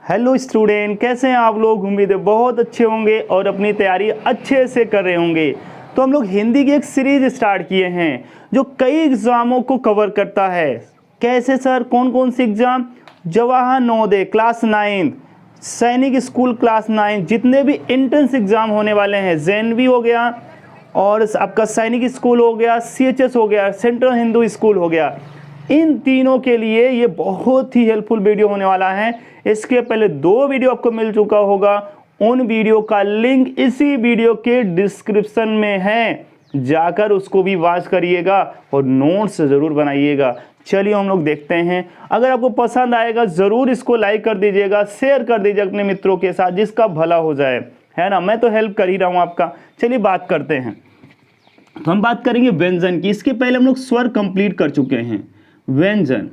Hello student, कैसे हैं आप लोग। उम्मीद है बहुत अच्छे होंगे और अपनी तैयारी अच्छे से कर रहे होंगे। तो हम लोग हिंदी की एक सीरीज स्टार्ट किए हैं जो कई एग्ज़ामों को कवर करता है। कैसे सर, कौन कौन से एग्ज़ाम? जवाहर नवोदय क्लास 9, सैनिक स्कूल क्लास 9, जितने भी एंट्रेंस एग्ज़ाम होने वाले हैं, जेएनवी हो गया और आपका सैनिक स्कूल हो गया, सीएचएस हो गया, सेंट्रल हिंदू स्कूल हो गया, इन तीनों के लिए ये बहुत ही हेल्पफुल वीडियो होने वाला है। इसके पहले 2 वीडियो आपको मिल चुका होगा, उन वीडियो का लिंक इसी वीडियो के डिस्क्रिप्शन में है, जाकर उसको भी वॉच करिएगा और नोट्स ज़रूर बनाइएगा। चलिए हम लोग देखते हैं। अगर आपको पसंद आएगा ज़रूर इसको लाइक कर दीजिएगा, शेयर कर दीजिएगा अपने मित्रों के साथ, जिसका भला हो जाए, है ना। मैं तो हेल्प कर ही रहा हूँ आपका। चलिए बात करते हैं। तो हम बात करेंगे व्यंजन की। इसके पहले हम लोग स्वर कंप्लीट कर चुके हैं। व्यंजन,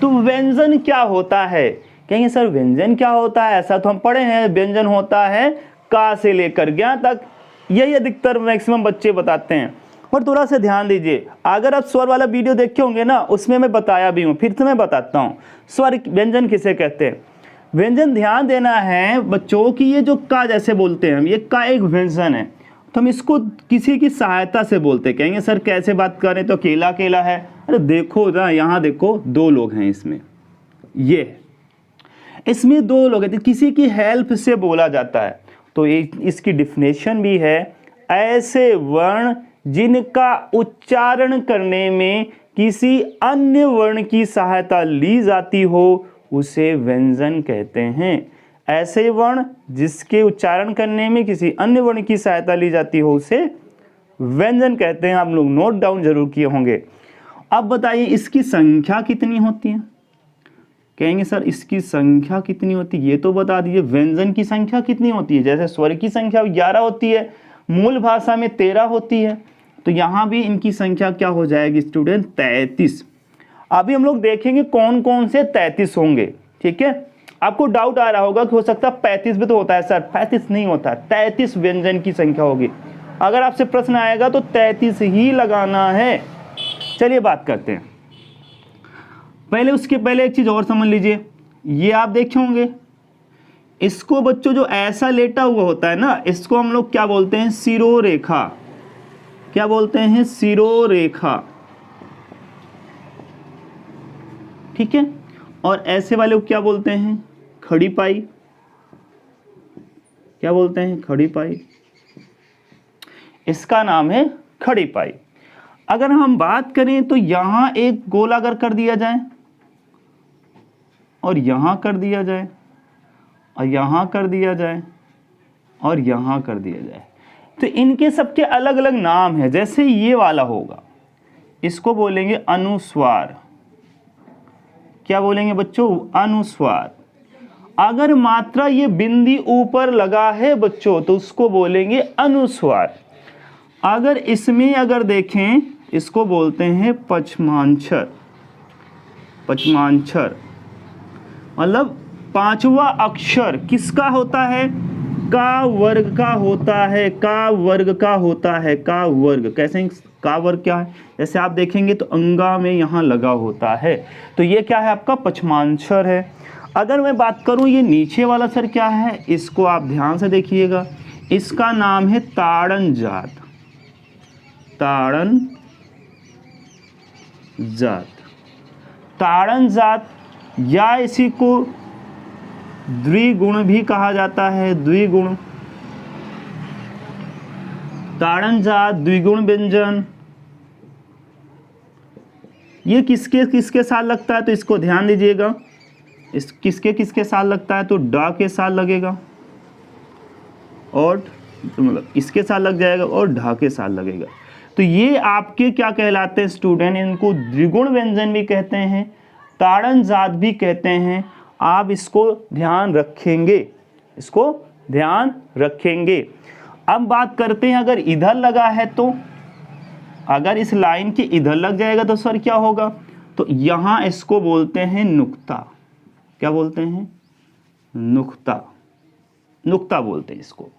तो व्यंजन क्या होता है? कहेंगे सर व्यंजन क्या होता है, ऐसा तो हम पढ़े हैं। व्यंजन होता है का से लेकर ज्ञ तक, यही अधिकतर मैक्सिमम बच्चे बताते हैं। और थोड़ा सा ध्यान दीजिए, अगर आप स्वर वाला वीडियो देखे होंगे ना, उसमें मैं बताया भी हूँ, फिर से मैं बताता हूँ स्वर व्यंजन किसे कहते हैं। व्यंजन ध्यान देना है बच्चों की, ये जो का जैसे बोलते हैं हम, ये का एक व्यंजन है, तो हम इसको किसी की सहायता से बोलते हैं। कहेंगे सर कैसे बात करें, तो केला केला है। अरे देखो ना, यहाँ देखो 2 लोग हैं इसमें, ये इसमें 2 लोग हैं, तो किसी की हेल्प से बोला जाता है। तो इसकी डिफिनेशन भी है, ऐसे वर्ण जिनका उच्चारण करने में किसी अन्य वर्ण की सहायता ली जाती हो, उसे व्यंजन कहते हैं। ऐसे वर्ण जिसके उच्चारण करने में किसी अन्य वर्ण की सहायता ली जाती हो, उसे व्यंजन कहते हैं। आप लोग नोट डाउन जरूर किए होंगे। अब बताइए इसकी संख्या कितनी होती है। कहेंगे सर इसकी संख्या कितनी होती है, ये तो बता दीजिए। व्यंजन की संख्या कितनी होती है? जैसे स्वर की संख्या 11 होती है, मूल भाषा में 13 होती है, तो यहाँ भी इनकी संख्या क्या हो जाएगी स्टूडेंट? 33। अभी हम लोग देखेंगे कौन कौन से 33 होंगे, ठीक है। आपको डाउट आ रहा होगा कि हो सकता है 35 भी तो होता है सर। 35 नहीं होता, 33 व्यंजन की संख्या होगी। अगर आपसे प्रश्न आएगा तो 33 ही लगाना है। चलिए बात करते हैं। पहले उसके पहले एक चीज और समझ लीजिए, ये आप देखे होंगे, इसको बच्चों जो ऐसा लेटा हुआ होता है ना, इसको हम लोग क्या बोलते हैं? शिरोरेखा। क्या बोलते हैं? शिरोरेखा, ठीक है। और ऐसे वाले को क्या बोलते हैं? खड़ी पाई। क्या बोलते हैं? खड़ी पाई। इसका नाम है खड़ी पाई। अगर हम बात करें तो यहां एक गोला अगर कर दिया जाए और यहां कर दिया जाए और यहां कर दिया जाए और यहां कर दिया जाए, तो इनके सबके अलग अलग नाम है। जैसे ये वाला होगा, इसको बोलेंगे अनुस्वार। क्या बोलेंगे बच्चों? अनुस्वार। अगर मात्रा ये बिंदी ऊपर लगा है बच्चों, तो उसको बोलेंगे अनुस्वार। अगर इसमें अगर देखें, इसको बोलते हैं पचमांछर। पचमांछर मतलब 5वां अक्षर किसका होता है? का वर्ग का होता है। का वर्ग का होता है। का वर्ग कैसे? का वर्ग क्या है? जैसे आप देखेंगे तो अंगा में यहाँ लगा होता है, तो ये क्या है? आपका पचमांछर है। अगर मैं बात करूँ ये नीचे वाला सर क्या है, इसको आप ध्यान से देखिएगा, इसका नाम है ताड़न जात। ताड़न जात। ताड़न जात, या इसी को द्विगुण भी कहा जाता है। द्विगुण, ताड़न जात, द्विगुण व्यंजन। ये किसके किसके साथ लगता है, तो इसको ध्यान दीजिएगा। इस किसके किसके साथ लगता है, तो डा के साथ लगेगा, और तो मतलब इसके साथ लग जाएगा और ढा के साथ लगेगा। तो ये आपके क्या कहलाते हैं स्टूडेंट? इनको द्विगुण व्यंजन भी कहते हैं, ताड़न जात भी कहते हैं। आप इसको ध्यान रखेंगे, इसको ध्यान रखेंगे। अब बात करते हैं अगर इधर लगा है, तो अगर इस लाइन के इधर लग जाएगा तो सर क्या होगा? तो यहां इसको बोलते हैं नुक्ता। क्या बोलते हैं? नुक्ता। नुक्ता बोलते हैं इसको।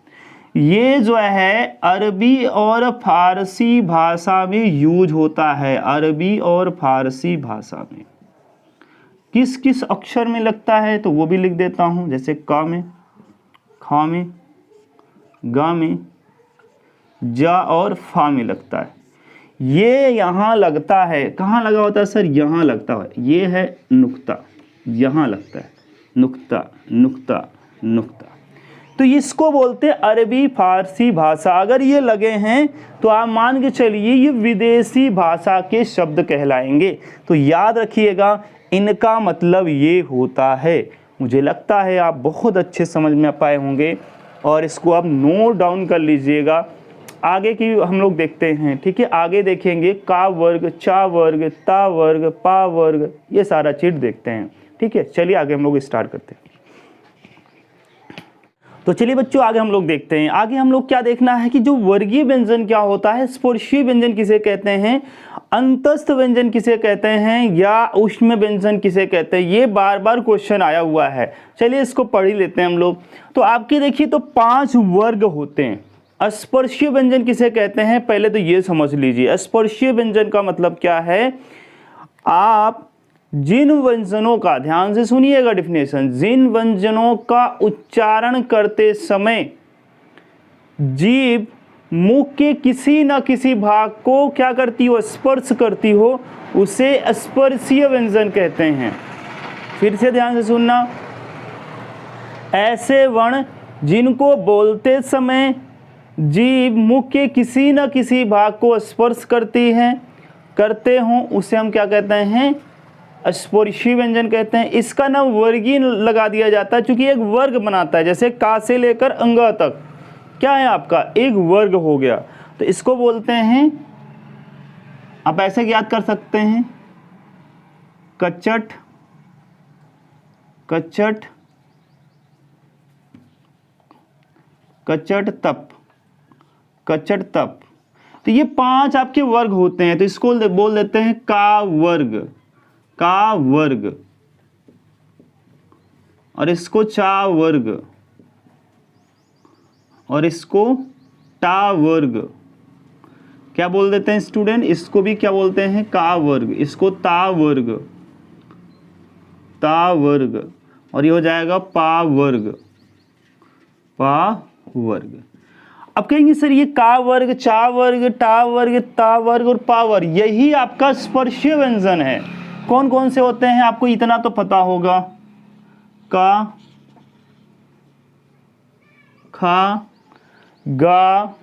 ये जो है अरबी और फारसी भाषा में यूज होता है। अरबी और फारसी भाषा में किस किस अक्षर में लगता है तो वो भी लिख देता हूं, जैसे क में, ख में, ग में, जा और फा में लगता है। ये यहाँ लगता है, कहाँ लगा होता है सर? यहाँ लगता है। ये है नुक्ता, यहाँ लगता है नुक्ता, नुक्ता, नुक्ता। तो इसको बोलते हैं अरबी फारसी भाषा। अगर ये लगे हैं तो आप मान के चलिए ये विदेशी भाषा के शब्द कहलाएंगे। तो याद रखिएगा इनका मतलब ये होता है। मुझे लगता है आप बहुत अच्छे समझ में पाए होंगे और इसको आप नोट डाउन कर लीजिएगा। आगे की हम लोग देखते हैं, ठीक है। आगे देखेंगे का वर्ग, चा वर्ग, ता वर्ग, पा वर्ग, ये सारा चीज देखते हैं, ठीक है। चलिए आगे हम लोग स्टार्ट करते हैं। तो चलिए बच्चों आगे हम लोग देखते हैं। आगे हम लोग क्या देखना है कि जो वर्गीय व्यंजन क्या होता है, स्पर्शीय व्यंजन किसे कहते हैं, अंतस्थ व्यंजन किसे कहते हैं, या ऊष्म व्यंजन किसे कहते हैं। ये बार बार क्वेश्चन आया हुआ है। चलिए इसको पढ़ ही लेते हैं हम लोग। तो आपके देखिए तो 5 वर्ग होते हैं। स्पर्शीय व्यंजन किसे कहते हैं, पहले तो ये समझ लीजिए। स्पर्शीय व्यंजन का मतलब क्या है, आप जिन व्यंजनों का, ध्यान से सुनिएगा डेफिनेशन, जिन व्यंजनों का उच्चारण करते समय जीभ मुख के किसी न किसी भाग को क्या करती हो, स्पर्श करती हो, उसे स्पर्शीय व्यंजन कहते हैं। फिर से ध्यान से सुनना, ऐसे वर्ण जिनको बोलते समय जीभ मुख के किसी न किसी भाग को स्पर्श करती है, करते हों, उसे हम क्या कहते हैं, स्पर्शीय व्यंजन कहते हैं। इसका नाम वर्गीय लगा दिया जाता है क्योंकि एक वर्ग बनाता है। जैसे का से लेकर अंग तक क्या है आपका, एक वर्ग हो गया। तो इसको बोलते हैं, आप ऐसे याद कर सकते हैं, कचट, कचट, कचट तप, कचट तप। तो ये 5 आपके वर्ग होते हैं। तो इसको बोल देते हैं का वर्ग, का वर्ग, और इसको चा वर्ग, और इसको टा वर्ग। क्या बोल देते हैं स्टूडेंट, इसको भी क्या बोलते हैं, का वर्ग, इसको ता वर्ग, ता वर्ग, और ये हो जाएगा पा वर्ग, पा वर्ग। अब कहेंगे सर ये का वर्ग, चा वर्ग, टा वर्ग, ता वर्ग और पा वर्ग, यही आपका स्पर्शीय व्यंजन है। कौन कौन से होते हैं आपको इतना तो पता होगा, का, खा, गा।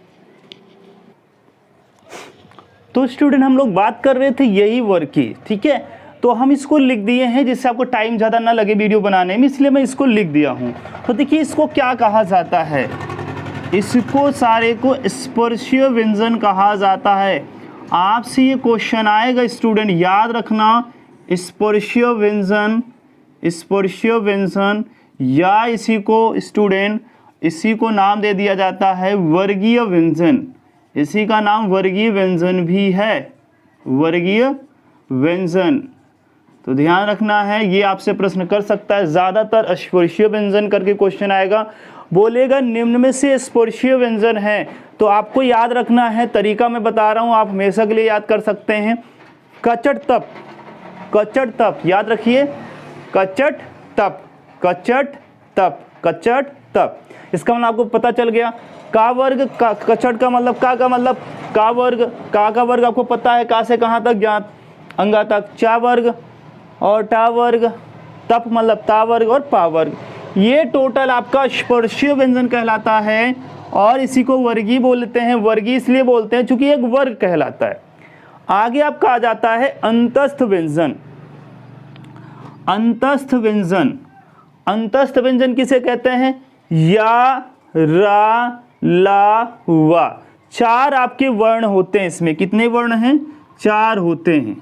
तो स्टूडेंट हम लोग बात कर रहे थे यही वर्ग की, ठीक है। तो हम इसको लिख दिए हैं जिससे आपको टाइम ज़्यादा ना लगे वीडियो बनाने में, इसलिए मैं इसको लिख दिया हूं। तो देखिए इसको क्या कहा जाता है, इसको सारे को स्पर्शीय व्यंजन कहा जाता है। आपसे ये क्वेश्चन आएगा स्टूडेंट, याद रखना, स्पर्शीय व्यंजन, स्पर्शीय व्यंजन, या इसी को स्टूडेंट, इसी को नाम दे दिया जाता है वर्गीय व्यंजन। इसी का नाम वर्गीय व्यंजन भी है, वर्गीय व्यंजन। तो ध्यान रखना है, ये आपसे प्रश्न कर सकता है। ज़्यादातर स्पर्शीय व्यंजन करके क्वेश्चन आएगा, बोलेगा निम्न में से स्पर्शीय व्यंजन है। तो आपको याद रखना है, तरीका मैं बता रहा हूँ, आप हमेशा के लिए याद कर सकते हैं। कचट तप, कचट तप, याद रखिए, कचट तप, कचट तप, कचट तप। इसका मतलब आपको पता चल गया। का वर्ग, का, कचट का मतलब का मतलब का वर्ग, का वर्ग आपको पता है, का से कहाँ तक ज्ञात, अंगा तक। चा वर्ग और टा वर्ग, तप मतलब ता वर्ग और पा वर्ग। ये टोटल आपका स्पर्शीय व्यंजन कहलाता है और इसी को वर्गीय बोलते हैं। वर्गीय इसलिए बोलते हैं क्योंकि एक वर्ग कहलाता है। आगे आपका आ जाता है अंतस्थ व्यंजन। अंतस्थ व्यंजन, अंतस्थ व्यंजन किसे कहते हैं, या, रा, ला, वा। 4 आपके वर्ण होते हैं इसमें। कितने वर्ण हैं, 4 होते हैं।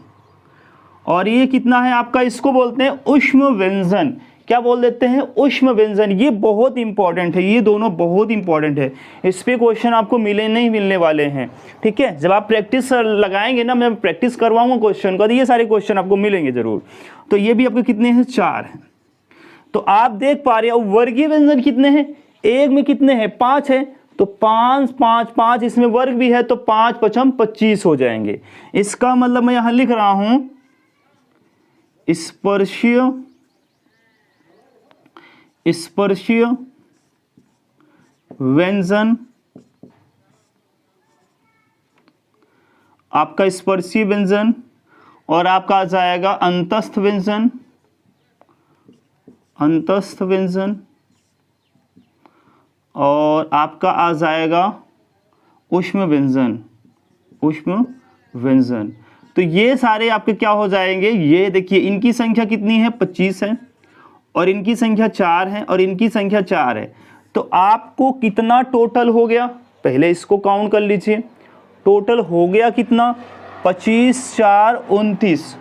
और ये कितना है आपका, इसको बोलते हैं ऊष्म व्यंजन। क्या बोल देते हैं, ऊष्म व्यंजन। ये बहुत इंपॉर्टेंट है, ये दोनों बहुत इंपॉर्टेंट है। इस पे क्वेश्चन आपको नहीं मिलने वाले हैं, ठीक है। जब आप प्रैक्टिस लगाएंगे ना, मैं प्रैक्टिस करवाऊंगा क्वेश्चन का, तो ये सारे क्वेश्चन आपको मिलेंगे जरूर। तो ये भी आपके कितने हैं, 4 हैं। तो आप देख पा रहे हो वर्गीय व्यंजन कितने हैं, एक में कितने हैं, 5 है। तो 5 5 5 इसमें वर्ग भी है तो 5 पचम 25 हो जाएंगे। इसका मतलब मैं यहां लिख रहा हूं स्पर्शीय व्यंजन, आपका स्पर्शीय व्यंजन, और आपका आ जाएगा अंतस्थ व्यंजन, और आपका आ जाएगा ऊष्म व्यंजन। तो ये सारे आपके क्या हो जाएंगे, ये देखिए इनकी संख्या कितनी है 25 है, और इनकी संख्या 4 है, और इनकी संख्या 4 है। तो आपको कितना टोटल हो गया, पहले इसको काउंट कर लीजिए। टोटल हो गया कितना, 25 4 29,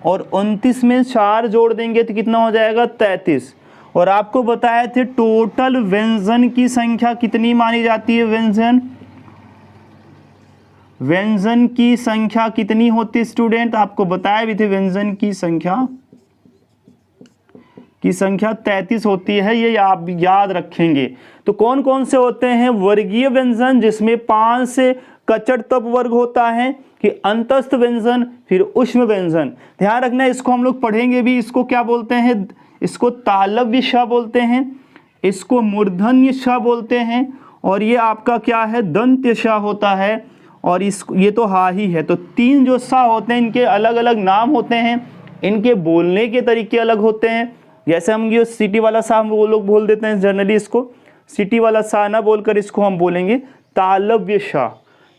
और 29 में 4 जोड़ देंगे तो कितना हो जाएगा 33। और आपको बताए थे टोटल व्यंजन की संख्या कितनी मानी जाती है, व्यंजन की संख्या कितनी होती है स्टूडेंट, आपको बताया भी थे व्यंजन की संख्या 33 होती है, ये आप याद रखेंगे। तो कौन कौन से होते हैं, वर्गीय व्यंजन जिसमें 5 से कचड़ तब वर्ग होता है, कि अंतस्थ व्यंजन, फिर ऊष्म व्यंजन। ध्यान रखना इसको हम लोग पढ़ेंगे भी, इसको क्या बोलते हैं, इसको तालव्य श बोलते हैं, इसको मूर्धन्य श बोलते हैं, और ये आपका क्या है दंत्य श होता है, और ये तो हा ही है। तो 3 जो सा होते हैं इनके अलग अलग नाम होते हैं, इनके बोलने के तरीके अलग होते हैं। जैसे हम ये सिटी वाला सा हम वो लोग बोल देते हैं जनरली, इसको सिटी वाला सा ना बोलकर इसको हम बोलेंगे तालव्य श।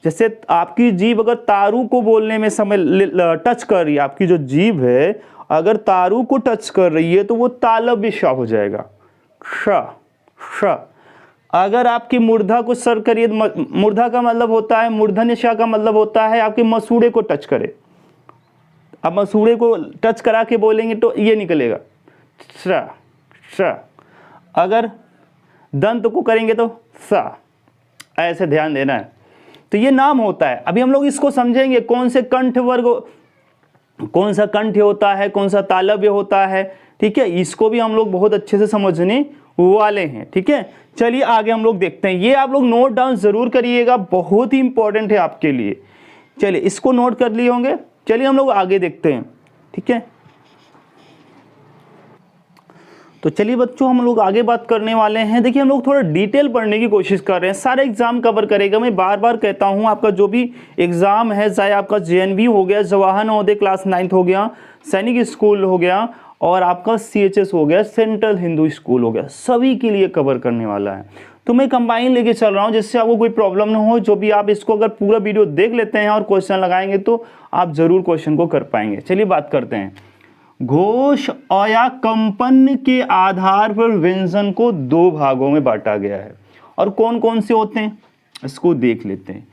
जैसे आपकी जीभ अगर तारू को बोलने में समय टच कर रही है, आपकी जो जीभ है अगर तारू को टच कर रही है तो वो तालव्य श हो जाएगा, श। अगर आपकी मूर्धा को सर करिए, मूर्धा का मतलब होता है, मूर्धन्य श का मतलब होता है आपके मसूड़े को टच करे। अब मसूड़े को टच करा के बोलेंगे तो ये निकलेगा श। अगर दंत को करेंगे तो सा, ऐसे ध्यान देना है। तो ये नाम होता है। अभी हम लोग इसको समझेंगे कौन से कंठ वर्ग, कौन सा कंठ होता है, कौन सा तालव्य होता है, ठीक है। इसको भी हम लोग बहुत अच्छे से समझने वाले हैं, ठीक है। चलिए आगे हम लोग देखते हैं, ये आप लोग नोट डाउन जरूर करिएगा, बहुत ही इंपॉर्टेंट है आपके लिए। चलिए इसको नोट कर लिए होंगे, चलिए हम लोग आगे देखते हैं, ठीक है। तो चलिए बच्चों हम लोग आगे बात करने वाले हैं। देखिए हम लोग थोड़ा डिटेल पढ़ने की कोशिश कर रहे हैं, सारे एग्जाम कवर करेगा। मैं बार बार कहता हूं आपका जो भी एग्जाम है, चाहे आपका जेएनवी हो गया, जवाहर नवोदय क्लास 9th हो गया, सैनिक स्कूल हो गया, और आपका CHS हो गया, सेंट्रल हिंदू स्कूल हो गया, सभी के लिए कवर करने वाला है। तो मैं कंबाइन लेके चल रहा हूँ जिससे आपको कोई प्रॉब्लम ना हो। जो भी आप इसको अगर पूरा वीडियो देख लेते हैं और क्वेश्चन लगाएंगे तो आप जरूर क्वेश्चन को कर पाएंगे। चलिए बात करते हैं। घोष या कंपन के आधार पर व्यंजन को 2 भागों में बांटा गया है, और कौन कौन से होते हैं इसको देख लेते हैं।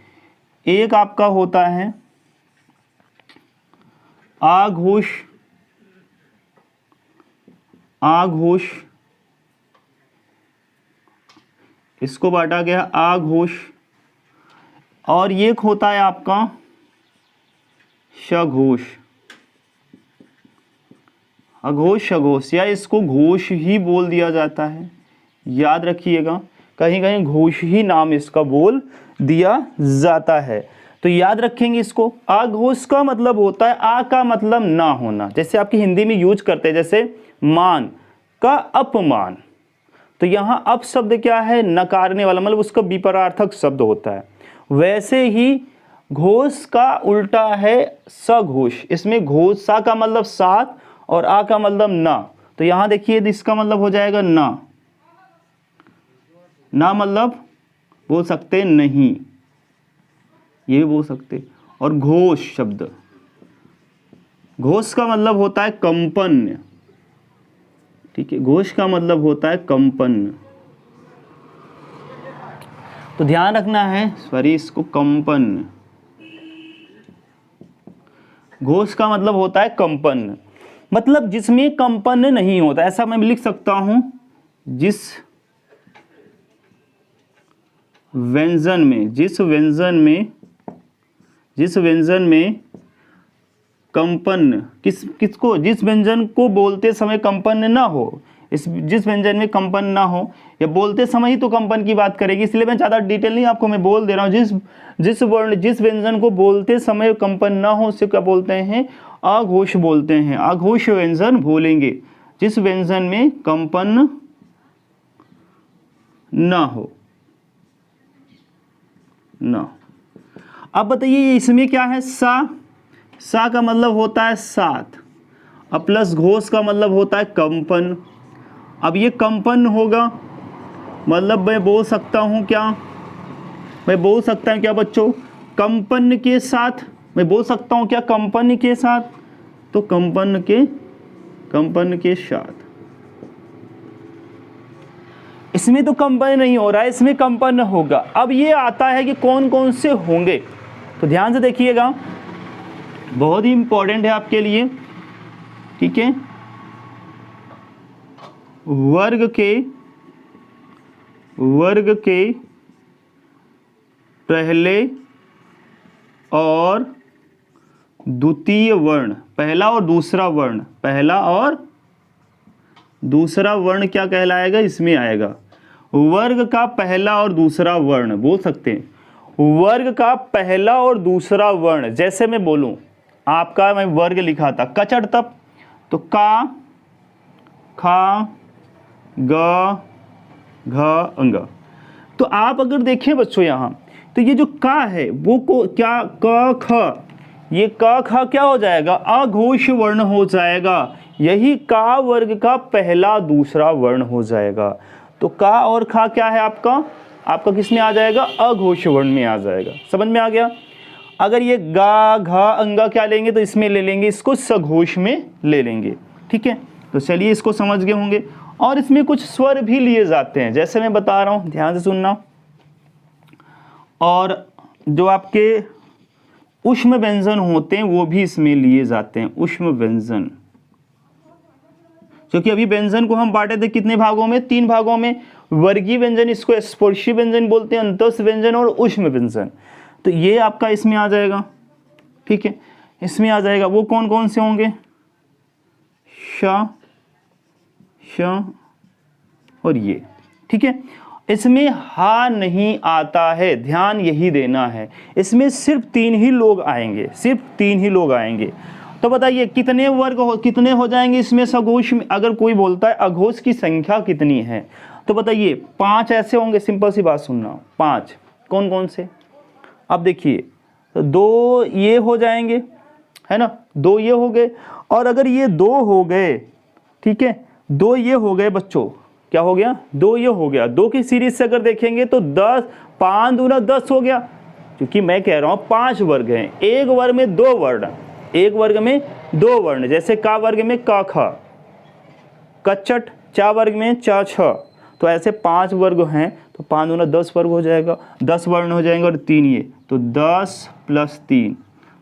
एक आपका होता है आघोष, इसको बांटा गया आघोष, और ये होता है आपका सघोष, अघोष सघोष, या इसको घोष ही बोल दिया जाता है। याद रखिएगा, कहीं कहीं घोष ही नाम इसका बोल दिया जाता है, तो याद रखेंगे इसको। अघोष का मतलब होता है, आ का मतलब ना होना, जैसे आपकी हिंदी में यूज करते हैं, जैसे मान का अपमान, तो यहाँ अप शब्द क्या है, नकारने वाला, मतलब उसका विपरार्थक शब्द होता है। वैसे ही घोष का उल्टा है सघोष, इसमें घोष सा का मतलब साथ और आ का मतलब ना, तो यहां देखिए इसका मतलब हो जाएगा ना, ना मतलब बोल सकते नहीं, ये भी बोल सकते। और घोष शब्द, घोष का मतलब होता है कंपन, ठीक है, घोष का मतलब होता है कंपन, तो ध्यान रखना है, सॉरी इसको कंपन, घोष का मतलब होता है कंपन, मतलब जिसमें कंपन नहीं होता। ऐसा मैं लिख सकता हूं, जिस व्यंजन में कंपन, किसको, जिस व्यंजन को बोलते समय कंपन ना हो, जिस व्यंजन में कंपन ना हो, या बोलते समय ही तो कंपन की बात करेगी, इसलिए मैं ज़्यादा डिटेल नहीं आपको मैं बोल दे रहा हूँ। जिस व्यंजन को बोलते समय कंपन ना हो उसे क्या बोलते हैं, अघोष बोलते हैं। अघोष व्यंजन बोलेंगे जिस व्यंजन में कंपन ना हो ना। अब बताइए इसमें क्या है, सा का मतलब होता है साथ, अब प्लस घोष का मतलब होता है कंपन। अब ये कंपन होगा मतलब मैं बोल सकता हूँ क्या, मैं बोल सकता हूँ क्या बच्चों, कंपन के साथ, मैं बोल सकता हूँ क्या कंपन के साथ, तो कंपन के साथ। इसमें तो कंपन नहीं हो रहा है, इसमें कंपन होगा। अब ये आता है कि कौन कौन से होंगे, तो ध्यान से देखिएगा, बहुत ही इंपॉर्टेंट है आपके लिए, ठीक है। वर्ग के पहले और द्वितीय वर्ण, पहला और दूसरा वर्ण, पहला और दूसरा वर्ण क्या कहलाएगा, इसमें आएगा। वर्ग का पहला और दूसरा वर्ण बोल सकते हैं, वर्ग का पहला और दूसरा वर्ण। जैसे मैं बोलूं आपका, मैं वर्ग लिखा था कचड़ तप, तो का, खा, ग, घ, अंग। तो आप अगर देखें बच्चों यहाँ, तो ये जो का है वो को क्या, क ख, ये क ख क्या हो जाएगा, अघोष वर्ण हो जाएगा। यही का वर्ग का पहला दूसरा वर्ण हो जाएगा। तो का और खा क्या है आपका किस में आ जाएगा, अघोष वर्ण में आ जाएगा। समझ में आ गया। अगर ये गा, घा, अंगा क्या लेंगे, तो इसमें ले लेंगे, इसको सघोष में ले लेंगे, ठीक है। तो चलिए इसको समझ गए होंगे। और इसमें कुछ स्वर भी लिए जाते हैं, जैसे मैं बता रहा हूँ, ध्यान से सुनना। और जो आपके ऊष्म व्यंजन होते हैं वो भी इसमें लिए जाते हैं, ऊष्म व्यंजन। क्योंकि अभी व्यंजन को हम बांटे थे कितने भागों में, 3 भागों में। वर्गीय व्यंजन, इसको स्पर्शी व्यंजन बोलते हैं, अंतस्थ व्यंजन और ऊष्म व्यंजन। तो ये आपका इसमें आ जाएगा, ठीक है, इसमें आ जाएगा। वो कौन कौन से होंगे, श, और ये, ठीक है। इसमें हा नहीं आता है, ध्यान यही देना है। इसमें सिर्फ 3 ही लोग आएंगे, सिर्फ 3 ही लोग आएंगे। तो बताइए कितने वर्ग कितने हो जाएंगे इसमें सघोष में। अगर कोई बोलता है अघोष की संख्या कितनी है, तो बताइए 5 ऐसे होंगे। सिंपल सी बात सुनना, 5 कौन कौन से। अब देखिए, तो 2 ये हो जाएंगे, है ना, 2 ये हो गए। और अगर ये 2 हो गए, ठीक है, 2 ये हो गए बच्चों, क्या हो गया, 2 ये हो गया। 2 की सीरीज से अगर देखेंगे तो 10, 5 दूना 10 हो गया। क्योंकि मैं कह रहा हूँ 5 वर्ग हैं, एक वर्ग में 2 वर्ण, एक वर्ग में 2 वर्ण। जैसे का वर्ग में का, खा, कचट, चा वर्ग में चा, छ। तो ऐसे 5 वर्ग हैं, तो 5 दूना 10 वर्ग हो जाएगा, 10 वर्ण हो जाएंगे। और 3 ये, तो 10 + 3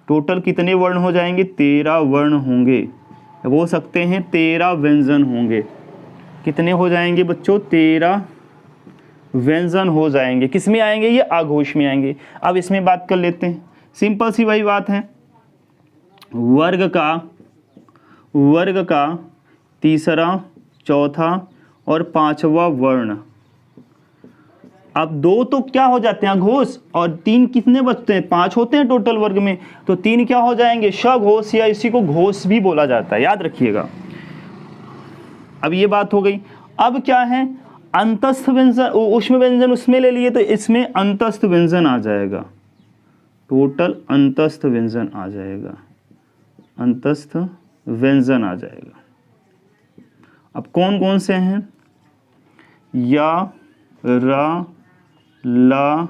टोटल कितने वर्ण हो जाएंगे, 13 वर्ण होंगे। बोल सकते हैं 13 व्यंजन होंगे। कितने हो जाएंगे बच्चों, 13 व्यंजन हो जाएंगे। किस में आएंगे, ये आघोष में आएंगे। अब इसमें बात कर लेते हैं, सिंपल सी वही बात है। वर्ग का तीसरा, चौथा और 5वां वर्ण। अब 2 तो क्या हो जाते हैं, अघोष, और 3 कितने बचते हैं, 5 होते हैं टोटल वर्ग में। तो 3 क्या हो जाएंगे, सघोष, या इसी को घोष भी बोला जाता है, याद रखिएगा। अब ये बात हो गई। अब क्या है, अंतस्थ व्यंजन, ऊष्म व्यंजन उसमें ले लिए, तो इसमें अंतस्थ व्यंजन आ जाएगा, टोटल अंतस्थ व्यंजन आ जाएगा, अंतस्थ व्यंजन आ जाएगा। अब कौन कौन से हैं, या, रा, ला,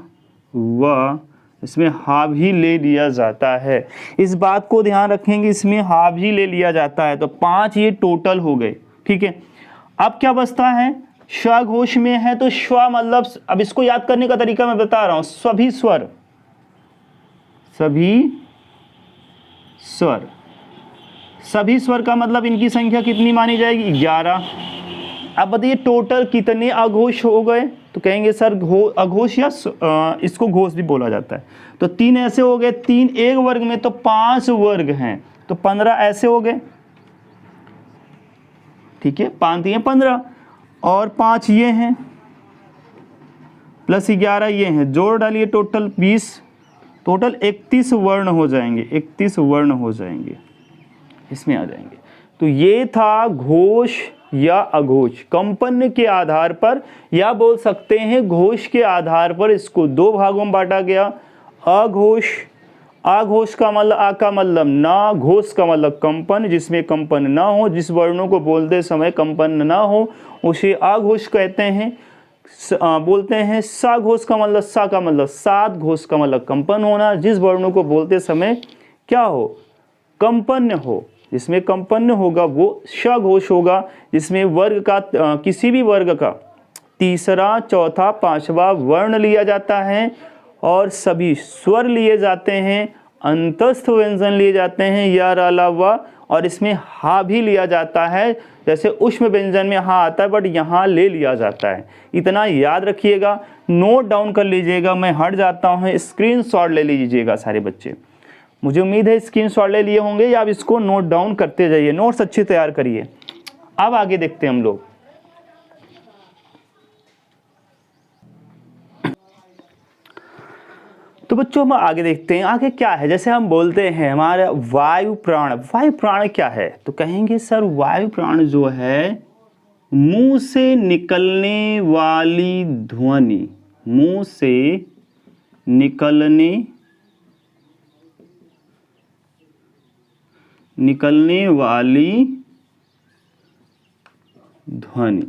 व, इसमें हा भी ले लिया जाता है। इस बात को ध्यान रखेंगे, इसमें हा भी ले लिया जाता है। तो 5 ये टोटल हो गए, ठीक है। अब क्या बचता है, स्वघोष में है तो स्व मतलब, अब इसको याद करने का तरीका मैं बता रहा हूं, सभी स्वर, सभी स्वर का मतलब इनकी संख्या कितनी मानी जाएगी, 11। अब बताइए टोटल कितने अघोष हो गए, तो कहेंगे सर अघोष या इसको घोष भी बोला जाता है। तो 3 ऐसे हो गए, 3 एक वर्ग में, तो 5 वर्ग हैं, तो 15 ऐसे हो गए, ठीक है, 5 3 15। और 5 ये हैं, प्लस 11 ये हैं, जोड़ डालिए टोटल 20, टोटल 31 वर्ण हो जाएंगे, 31 वर्ण हो जाएंगे, इसमें आ जाएंगे। तो ये था घोष या अघोष, कंपन के आधार पर या बोल सकते हैं घोष के आधार पर इसको 2 भागों में बांटा गया। अघोष, आघोष का मतलब आ का मतलब ना, घोष का मतलब कंपन, जिसमें कंपन ना हो, जिस वर्णों को बोलते समय कंपन ना हो उसे आघोष कहते हैं। बोलते हैं साघोष का मतलब, सा का मतलब सात, घोष का मतलब कंपन होना, जिस वर्णों को बोलते समय क्या हो, कंपन हो, जिसमें कंपन होगा वो सघोष होगा, जिसमें वर्ग का किसी भी वर्ग का तीसरा, चौथा, पांचवा वर्ण लिया जाता है और सभी स्वर लिए जाते हैं, अंतस्थ व्यंजन लिए जाते हैं या अलावा, और इसमें हा भी लिया जाता है। जैसे उष्म व्यंजन में हा आता है बट यहाँ ले लिया जाता है। इतना याद रखिएगा, नोट डाउन कर लीजिएगा। मैं हट जाता हूँ, स्क्रीनशॉट ले लीजिएगा सारे बच्चे। मुझे उम्मीद है स्क्रीनशॉट ले लिए होंगे या आप इसको नोट डाउन करते जाइए, नोट्स अच्छे तैयार करिए। अब आगे देखते हैं हम लोग। तो बच्चों हम आगे देखते हैं, आगे क्या है। जैसे हम बोलते हैं हमारा वायु प्राण, वायु प्राण क्या है, तो कहेंगे सर वायु प्राण जो है मुंह से निकलने वाली ध्वनि, मुंह से निकलने वाली ध्वनि,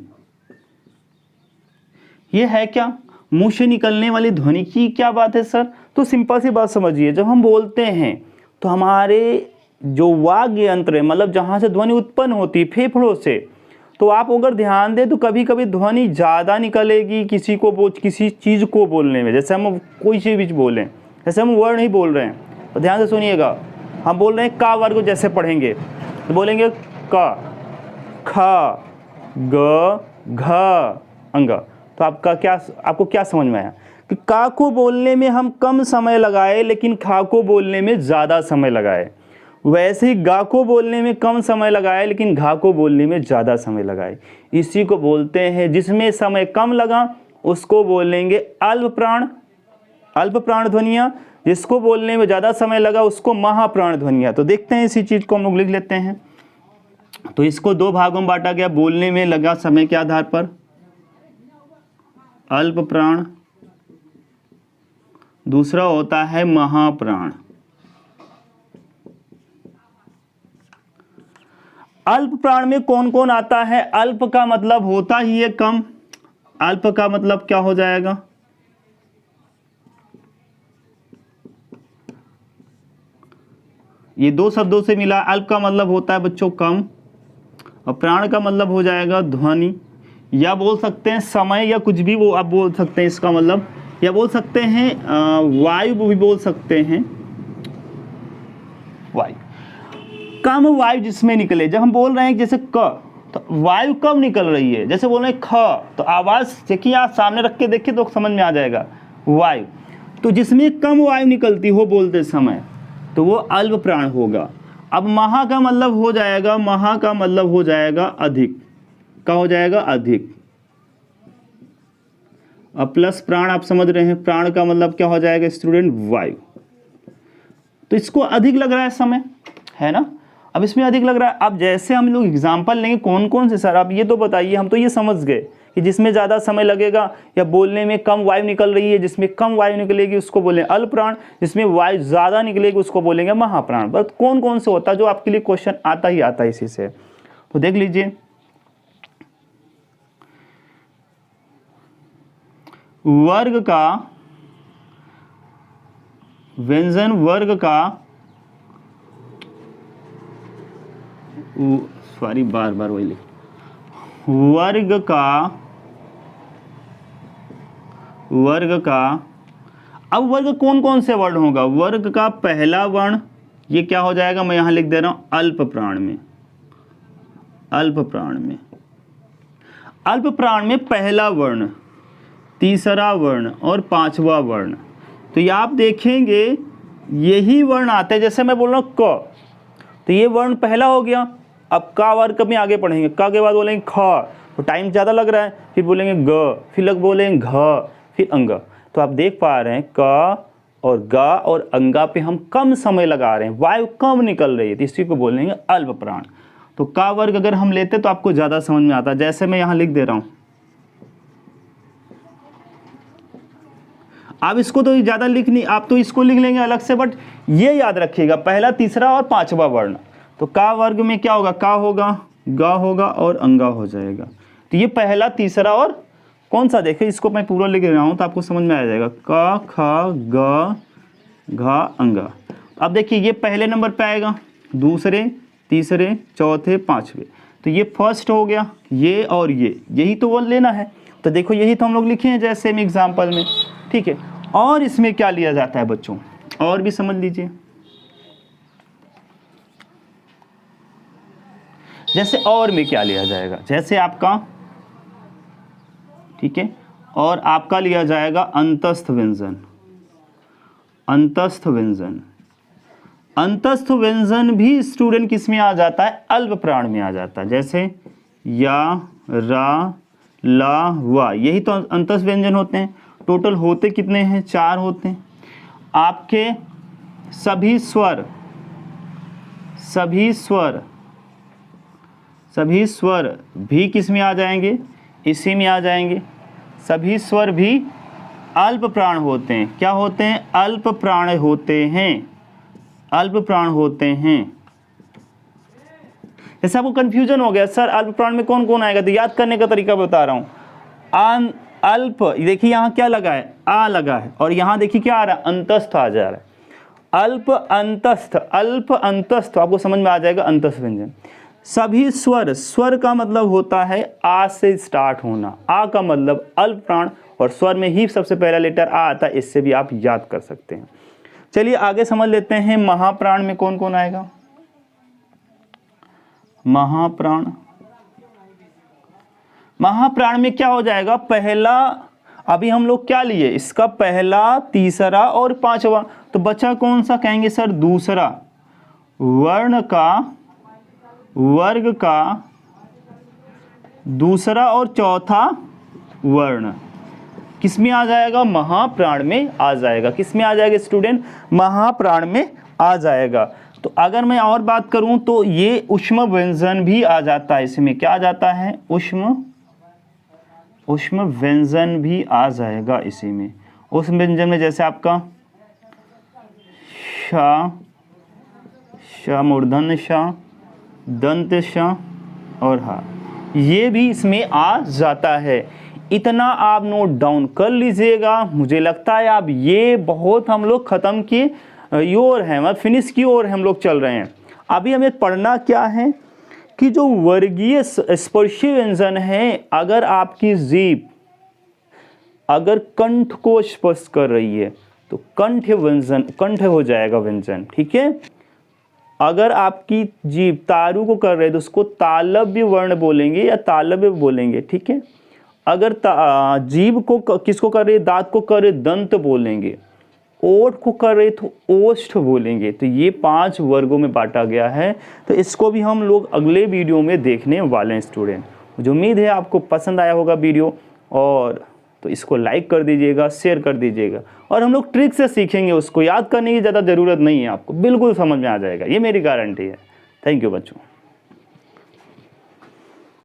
ये है क्या, मुंह से निकलने वाली ध्वनि की क्या बात है सर। तो सिंपल सी बात समझिए, जब हम बोलते हैं तो हमारे जो वाग्य यंत्र है, मतलब जहां से ध्वनि उत्पन्न होती है फेफड़ों से, तो आप अगर ध्यान दें तो कभी कभी ध्वनि ज़्यादा निकलेगी किसी चीज़ को बोलने में। जैसे हम कोई चीज़ बोलें, जैसे हम वर्ड ही बोल रहे हैं तो ध्यान से सुनिएगा, हम बोल रहे हैं का वर्ग जैसे पढ़ेंगे तो बोलेंगे का, खा, ग, घ, अंग। तो आपको क्या समझ में आया कि का को बोलने में हम कम समय लगाए लेकिन खा को बोलने में ज़्यादा समय लगाए, वैसे ही गा को बोलने में कम समय लगाए लेकिन घा को बोलने में ज़्यादा समय लगाए। इसी को बोलते हैं, जिसमें समय कम लगा उसको बोलेंगे अल्प प्राण, अल्प प्राण ध्वनियाँ, जिसको बोलने में ज़्यादा समय लगा उसको महाप्राण ध्वनियाँ। तो देखते हैं इसी चीज़ को हम लोग लिख लेते हैं। तो इसको 2 भागों में बांटा गया, बोलने में लगा समय के आधार पर अल्प प्राण, दूसरा होता है महाप्राण। अल्प प्राण में कौन कौन आता है, अल्प का मतलब होता ही है कम, अल्प का मतलब क्या हो जाएगा, ये 2 शब्दों से मिला। अल्प का मतलब होता है बच्चों कम और प्राण का मतलब हो जाएगा ध्वनि, या बोल सकते हैं समय, या कुछ भी वो आप बोल सकते हैं इसका मतलब, या बोल सकते हैं वायु भी बोल सकते हैं, वायु, कम वायु जिसमें निकले। जब हम बोल रहे हैं जैसे क, तो वायु कम निकल रही है, जैसे बोल रहे हैं ख, तो आवाज देखिए आप सामने रख के देखिए तो समझ में आ जाएगा वायु, तो जिसमें कम वायु निकलती हो बोलते समय तो वो अल्प प्राण होगा। अब महा का मतलब हो जाएगा, महा का मतलब हो जाएगा अधिक, का हो जाएगा अधिक, अब प्लस प्राण आप समझ रहे हैं, प्राण का मतलब क्या हो जाएगा स्टूडेंट, वायु। तो इसको अधिक लग रहा है समय, है ना, अब इसमें अधिक लग रहा है। अब जैसे हम लोग एग्जाम्पल लेंगे कौन कौन से सर, आप ये तो बताइए, हम तो ये समझ गए कि जिसमें ज़्यादा समय लगेगा या बोलने में कम वायु निकल रही है, जिसमें कम वायु निकलेगी उसको बोलेंगे अल्प प्राण, जिसमें वायु ज़्यादा निकलेगी उसको बोलेंगे महाप्राण। बस कौन कौन से होता है जो आपके लिए क्वेश्चन आता ही आता है इसी से। तो देख लीजिए, वर्ग का व्यंजन, वर्ग का, सॉरी बार बार वही लिख, वर्ग का, अब वर्ग कौन कौन से वर्ण होगा, वर्ग का पहला वर्ण ये क्या हो जाएगा, मैं यहां लिख दे रहा हूं अल्प प्राण में, अल्प प्राण में, अल्प प्राण में पहला वर्ण, तीसरा वर्ण और पांचवा वर्ण। तो ये आप देखेंगे यही वर्ण आते हैं, जैसे मैं बोल रहा हूँ क, तो ये वर्ण पहला हो गया। अब का वर्ग में आगे पढ़ेंगे, का के बाद बोलेंगे ख, तो टाइम ज़्यादा लग रहा है, फिर बोलेंगे ग, फिर बोलेंगे घ, फिर अंग। तो आप देख पा रहे हैं क और ग और अंगा पे हम कम समय लगा रहे हैं, वायु कम निकल रही है, तो इसी को बोलेंगे अल्प प्राण। तो का वर्ग अगर हम लेते तो आपको ज़्यादा समझ में आता है। जैसे मैं यहाँ लिख दे रहा हूँ, आप इसको तो ज़्यादा लिख नहीं, आप तो इसको लिख लेंगे अलग से, बट ये याद रखिएगा पहला, तीसरा और पांचवा वर्ण। तो का वर्ग में क्या होगा, का होगा, गा होगा और अंगा हो जाएगा। तो ये पहला, तीसरा और कौन सा, देखिए इसको मैं पूरा लिख रहा हूँ तो आपको समझ में आ जाएगा, का, खा, गा, घा, अंगा। अब देखिए ये पहले नंबर पे आएगा, दूसरे, तीसरे, चौथे, पांचवे। तो ये फर्स्ट हो गया, ये और ये, यही तो वो लेना है। तो देखो यही तो हम लोग लिखे हैं जैसे में एग्जाम्पल में, ठीक है। और इसमें क्या लिया जाता है बच्चों, और भी समझ लीजिए। जैसे और में क्या लिया जाएगा, जैसे आपका, ठीक है, और आपका लिया जाएगा अंतस्थ व्यंजन। अंतस्थ व्यंजन, अंतस्थ व्यंजन भी स्टूडेंट किस में आ जाता है, अल्प प्राण में आ जाता है। जैसे या, रा, ला, वा, यही तो अंतस्थ व्यंजन होते हैं। टोटल होते कितने हैं, 4 होते हैं। आपके सभी स्वर, सभी स्वर, सभी स्वर भी किस में आ जाएंगे, इसी में आ जाएंगे। सभी स्वर भी अल्प प्राण होते हैं। क्या होते हैं, अल्प प्राण होते हैं, अल्प प्राण होते हैं। जैसे आपको कंफ्यूजन हो गया सर अल्प प्राण में कौन कौन आएगा, तो याद करने का तरीका बता रहा हूं। अल्प, देखिए यहाँ क्या लगा है, आ लगा है, और यहाँ देखिए क्या आ रहा है, अंतस्थ आ जा रहा है। अल्प अंतस्थ, अल्प अंतस्थ, आपको समझ में आ जाएगा अंतस्थ व्यंजन। सभी स्वर, स्वर का मतलब होता है आ से स्टार्ट होना, आ का मतलब अल्प प्राण, और स्वर में ही सबसे पहला लेटर आ आता है, इससे भी आप याद कर सकते हैं। चलिए आगे समझ लेते हैं महाप्राण में कौन कौन आएगा। महाप्राण, महाप्राण में क्या हो जाएगा, पहला, अभी हम लोग क्या लिए, इसका पहला, तीसरा और पांचवा, तो बचा कौन सा, कहेंगे सर दूसरा। वर्ण का, वर्ग का दूसरा और चौथा वर्ण किस में आ जाएगा, महाप्राण में आ जाएगा। किस में आ जाएगा स्टूडेंट, महाप्राण में आ जाएगा। तो अगर मैं और बात करूं तो ये ऊष्म व्यंजन भी आ जाता है इसमें। क्या आ जाता है, ऊष्म व्यंजन भी आ जाएगा इसी में। ऊष्म व्यंजन में जैसे आपका शा, शा मूर्धन्य शा, दंत शा और हा, ये भी इसमें आ जाता है। इतना आप नोट डाउन कर लीजिएगा। मुझे लगता है आप ये बहुत हम लोग ख़त्म की ओर हैं, मतलब फिनिश की ओर हम लोग चल रहे हैं। अभी हमें पढ़ना क्या है कि जो वर्गीय स्पर्शी व्यंजन है, अगर आपकी जीभ अगर कंठ को स्पर्श कर रही है तो कंठ व्यंजन, कंठ हो जाएगा व्यंजन, ठीक है। अगर आपकी जीभ तारु को कर रहे है तो उसको तालव्य वर्ण बोलेंगे या तालव्य बोलेंगे, ठीक है। अगर जीभ को किसको कर रहे, दांत को कर रहे दंत बोलेंगे, ओठ को कर रहे तो ओष्ठ बोलेंगे। तो ये 5 वर्गों में बांटा गया है। तो इसको भी हम लोग अगले वीडियो में देखने वाले हैं स्टूडेंट। मुझे उम्मीद है आपको पसंद आया होगा वीडियो, और तो इसको लाइक कर दीजिएगा, शेयर कर दीजिएगा, और हम लोग ट्रिक से सीखेंगे। उसको याद करने की ज़्यादा ज़रूरत नहीं है, आपको बिल्कुल समझ में आ जाएगा, ये मेरी गारंटी है। थैंक यू बच्चों।